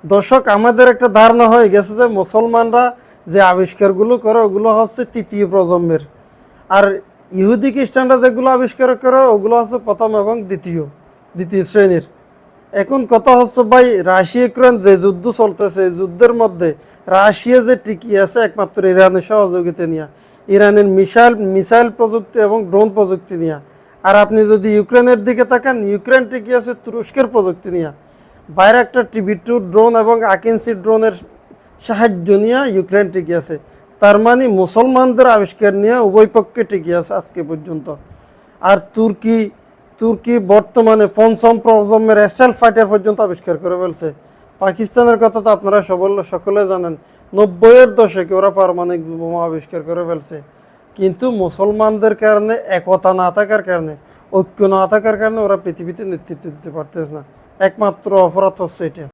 দর্শক, আমাদের একটা ধারণা হয়ে গেছে যে মুসলমানরা যে আবিষ্কারগুলো করে ওগুলো হচ্ছে তৃতীয় প্রজন্মের, আর ইহুদি খ্রিস্টানরা যেগুলো আবিষ্কার করে ওগুলো হচ্ছে প্রথম এবং দ্বিতীয় দ্বিতীয় শ্রেণীর। এখন কথা হচ্ছে ভাই, রাশিয়া ইউক্রেন যে যুদ্ধ চলতেছে, এই যুদ্ধের মধ্যে রাশিয়া যে টিকিয়ে আছে একমাত্র ইরানের সহযোগিতা নিয়ে, ইরানের মিসাইল প্রযুক্তি এবং ড্রোন প্রযুক্তি নিয়ে। আর আপনি যদি ইউক্রেনের দিকে তাকান, ইউক্রেন টিকিয়ে আছে তুরস্কের প্রযুক্তি নিয়ে। বাইরে একটা টিভি 2 ড্রোন এবং আকিন্সি ড্রোনের সাহায্য নিয়ে ইউক্রেন টিকে আছে। তার মানে মুসলমানদের আবিষ্কার নিয়ে উভয় পক্ষে টিকে আছে আজকে পর্যন্ত। আর তুর্কি তুর্কি বর্তমানে পঞ্চম প্রজন্মের স্টাইল ফাইটার পর্যন্ত আবিষ্কার করে ফেলছে। পাকিস্তানের কথা তো আপনারা সকলে জানেন, 90-এর দশকে ওরা পারমাণবিক বোমা আবিষ্কার করে ফেলছে। কিন্তু মুসলমানদের কারণে, একতা না থাকার কারণে, ঐক্য না থাকার কারণে ওরা পৃথিবীতে নেতৃত্ব দিতে পারতেছে না। একমাত্র অপরাধ হচ্ছে এটা।